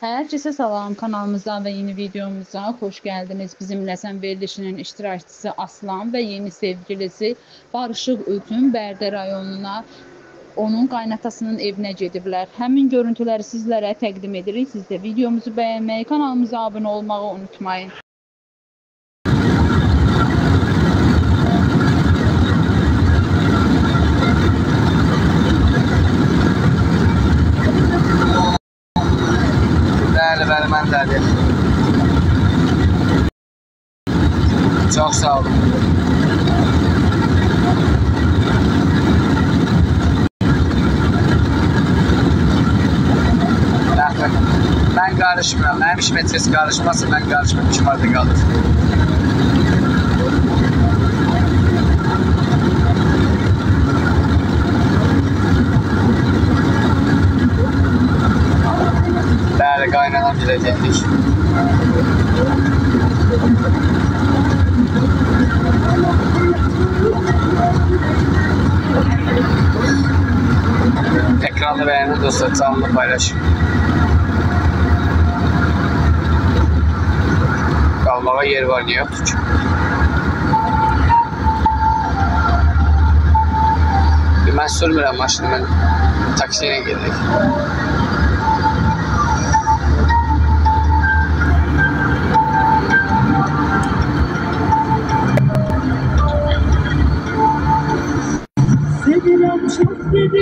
Herkese salam, kanalımıza ve yeni videomuza hoş geldiniz. Bizimle Sen verilişinin iştirakçısı Aslan ve yeni sevgilisi Barışıq Ötün Bərdə rayonuna onun qaynatasının evinə gediblər. Həmin görüntüləri sizlərə təqdim edirik. Siz də videomuzu bəyənməyi, kanalımıza abunə olmağı unutmayın. Bəli, məndədir. Çox sağ olun. Mən qarışmıram. Mənim işimə tez qarışmasın, mən qarışmıram. İşim orada qalır. Bəli, qaynanam ilə getdik. Ekranı beğenin dostlar, canlı paylaşın. Kalmağa yer var, niye yoktu ki? Ben sürmürəm maşını, ben taksiyle geldik.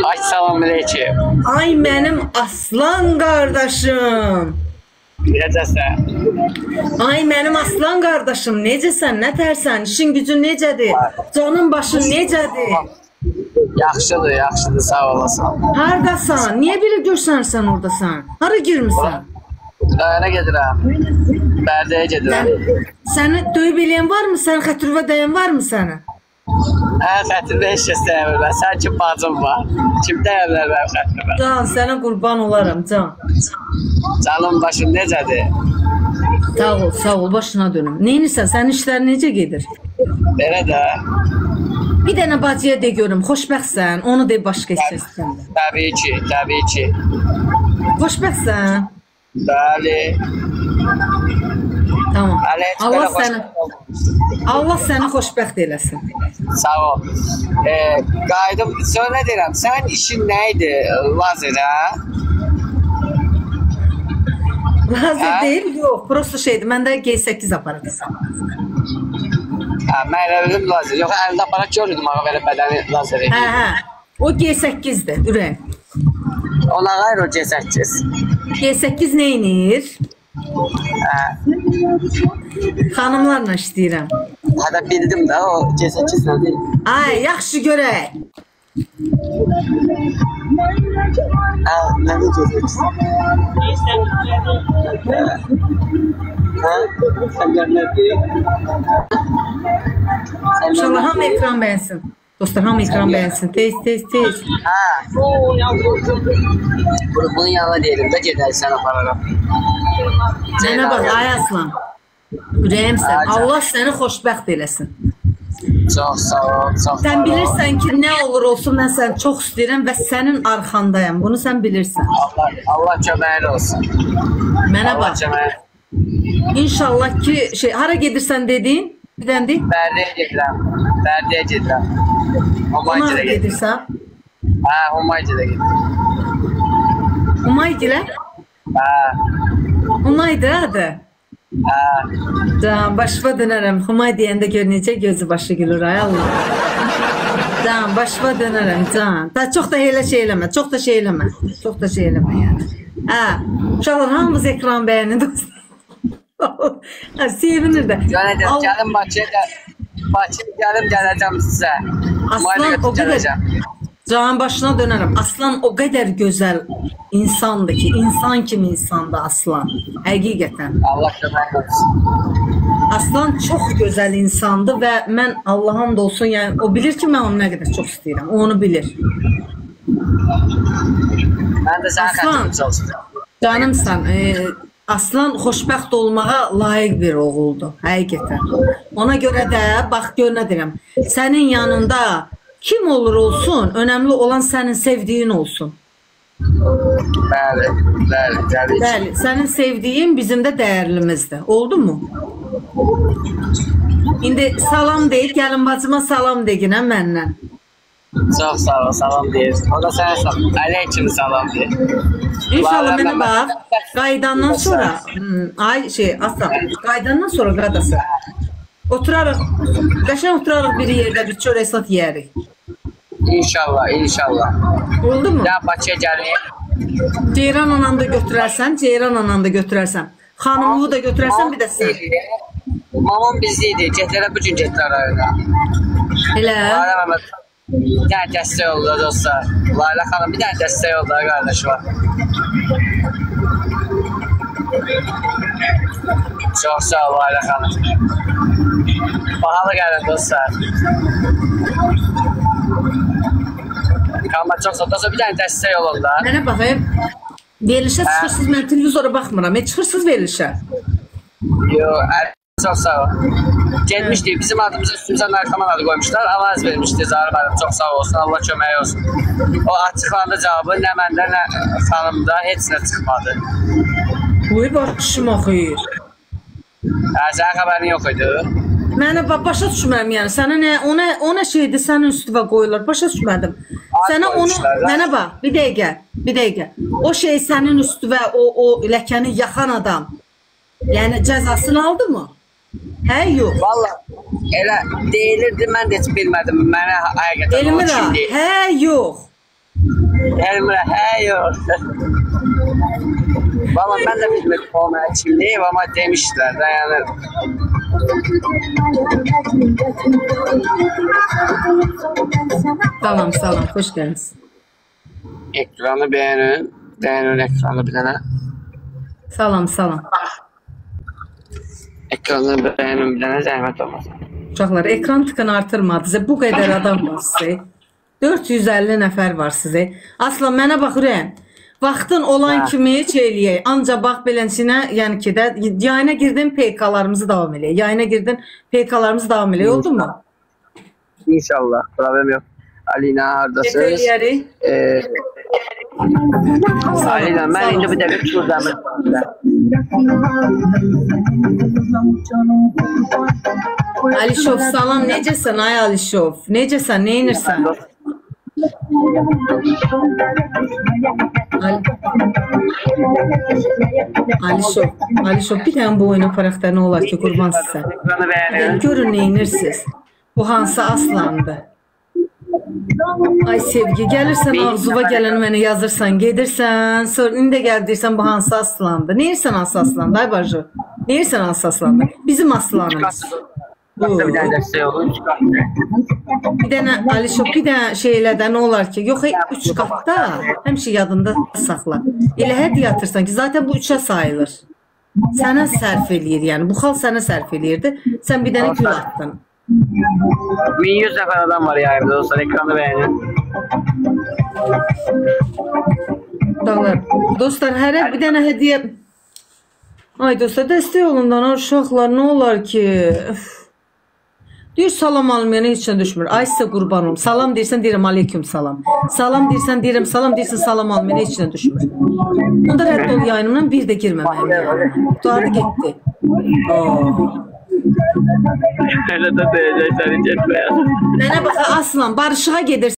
Ay salam aleyküm. Ay mənim aslan qardaşım. Necəsən? Ay mənim aslan qardaşım, necəsən, nə tərsən, işin gücün necədir? Canın başın necədir? Yaxşıdır, yaxşıdır, sağ olasın. Hardasan? Niyə belə görsənirsən oradasan? Hara girmisən? Rayona gedirəm. Bərdəyə gedirəm. Səni döyüb eləyən varmı? Sən xətrüvə dəyən varmı səni? Hə, xətrində heç kəs dəyəmir mən. Sən kim bacım var? Kim dəyəmlər mənim xətrümə? Can, sənə qurban olaram, can. Canım başım necədir? Sağ ol, başına dönüm. Neyinirsən, sənin işlər necə gedir? Belə də. Bir dənə bacıya de görüm, xoşbəxtsən, onu de başqa istəsən də. Təbii ki, təbii ki. Xoşbəxtsən? Bəli. Tamam. Hələ Allah səni xoşbəxt eləsin. Sağ ol. Qaydım, sonra deyirəm, sənin işin nə idi? Lazer, hə? Lazer deyil, yox. Prosto şeydir, məndə G8 aparatı. Hə, mən elə bildim lazer. Yox, əldə aparat görürdüm, ağa belə bədəni lazer edir. Hə. O G8-dir, ürək. Ona qayır o G8. G8 neynir? Hə. Xanımlarla işləyirəm. Hədə bildim də, o G8 nədir? Ay, yaxşı görək. Hə, nədir G8? Hə, səndən nədir? İnşallah hamı ekran bəyənsin. Dostlar, hamı ekran bəyənsin. Tez. Hə. Bunun yanına deyilim də gedək sən apararam. Mənə bax, ay aslan. Ürəyimsən. Allah səni xoşbəxt eləsin. Çox sağ ol, çox sağ ol. Sən bilirsən ki, nə olur olsun, mən səni çox istəyirəm və sənin arxandayam. Bunu sən bilirsən. Allah köməyin olsun. Mənə bax. İnşallah ki, hara gedirsən dedin? Bir dənə deyim. Bərdəyə gedirəm. Hara gedirsən? Hə, Humaycıda gedirəm. Humaycıda? Hə. Humaydı adı? Hə. Can, başıma dönərəm. Humay deyəndə gör necə gözü başı gülür, ay Allah. Can, başıma dönərəm, can. Çox da şey eləmə, çox da şey eləmə yəni. Hə, uşaqlar, hamımız ekran bəyənin dostlar. Sevinir də. Gəlim Bakıya gələcəm sizə. Aslan o qədər, can başına dönərəm. Aslan o qədər gözəl insandır ki, insan kimi insandır Aslan. Həqiqətən. Allah kömək olsun. Aslan çox gözəl insandır və mən Allah'ın da olsun, yəni o bilir ki, mən onu nə qədər çox istəyirəm. O onu bilir. Mən də səni xətrim çalışacağım. Canımsan, Aslan xoşbəxt olmağa layiq bir oğuldur, həqiqətən. Ona görə də, bax, gör nə deyirəm, sənin yanında kim olur olsun, önemli olan senin sevdiğin olsun. Bəli, bəli, təbii ki. Bəli, sənin sevdiyin bizim də dəyərlimizdir. Oldu mu? İndi salam deyib, gəlin bacıma salam deginə məndən. Çox sağ ol, salam deyir. O da sənə salam. Aleyküm salam deyir. İnşallah mənə bax, qaydandan sonra, Aslan, qaydandan sonra qadası. Oturarıq, qəşəng oturarıq bir yerdə bir çörək sat yeyərik. İnşallah, inşallah. Oldu mu? Ya Bakıya gəlir. Ceyran ananı da götürərsən, xanımlığı da götürərsən, bir də sən. Mamam bizdeydi, getlərə bu gün getlər rayona. Elə? Layla Məhməd, bir dənə dəstək oldu dostlar. Layla xanım bir dənə dəstək oldu, qardaşı var. Çox sağ ol Layla xanım. Bahalı gəlin dostlar. Kalma çox sağ ol. Dostlar bir dənə dəstək olun da. Mənə baxayım. Verilişə çıxırsınız, mən televizora baxmıram. Çıxırsınız verilişə. Yox, çox sağ ol. Gelmişdi, bizim adımıza üstümüzə narkoman adı koymuşlar. Avaz vermişdi Zahra Bəyim. Çox sağ olsun, Allah köməyi olsun. O açıqlandı cavabı, nə məndə, nə xanımda heç nə çıxmadı. Uy, başım oxuyur. Sənin xəbərin yox idi. Mənə başa düşmürəm yəni. Sənə nə, o nə şeydir, sənin üstüvə qoyurlar. Başa düşmədim. Sənə onu, mənə bax, bir dəqiqə. O şey sənin üstüvə, o ləkəni yaxan adam, yəni cəzasını aldı mı? Hə, yox. Valla, elə deyilirdi, mən də heç bilmədim. Mənə həqiqətən o kimdir. Hə, yox. Elmira, hə, yox. Valla, mən də bilmədim o mənə kimdir, amma demişdilər də, yəni. Salam, xoş gəldiniz. Ekranı bəyənin ekranı bir dənə. Salam. Ekranı bəyənin bir dənə, zəhmət olmasın. Uşaqlar, ekran tıkını artırmadı sizə, bu qədər adam var sizə. 450 nəfər var sizə. Aslan, mənə baxırəm. Vaxtın olan kimi eləyək. Ancaq bax beləsinə, yəni ki də, yayına girdin, PK-larımızı davam eləyək. Oldu mu? İnşallah, problem yox. Alina, haradasınız? Eləyərik. Alina, mən indi bir dəqiq şuradamı. Alişov, salam, necəsən ay Alişov? Necəsən, neynirsən? Alişov, bir dənə bu oyuna paraqda nə olar ki, qurban sizə? Görün, neynirsiz? Bu hansı aslandı? Ay Sevgi, gəlirsən Ağzuva gələn mənə yazırsan, gedirsən, sonra indi də gəl deyirsən bu hansı aslandı? Neyirsən hansı aslandı, ay bacı? Neyirsən hansı aslandı? Bizim aslanımız. Bir dənə dəstək olun, 3 qatda. Bir dənə Alişov, bir dənə şeylədə nə olar ki, yox 3 qatda, həmişə yadında saxla. Elə hədi yatırsan ki, zaten bu 3-ə sayılır. Sənə sərf eləyir, yəni bu xal sənə sərf eləyirdi, sən bir dənə gül attın. 1100 nəfər adam var yayımda dostlar, ekranı bəyənin. Dostlar, hərə bir dənə hədiyə... Ay dostlar, dəstək olundan uşaqlar, nə olar ki... Deyir, salam almayana heç nə düşmür. Ay sizə qurban olum. Salam deyirsən, deyirəm, aleyküm salam. Salam deyirsən, deyirəm, salam deyirsən, salam almayana heç nə düşmür. Onda rədd ol yayınımdan bir də girməməyim yəni. Qutardı getdi. Elə də deyəcək səni getməyə. Mənə bax, Aslan, barışığa gedirsən.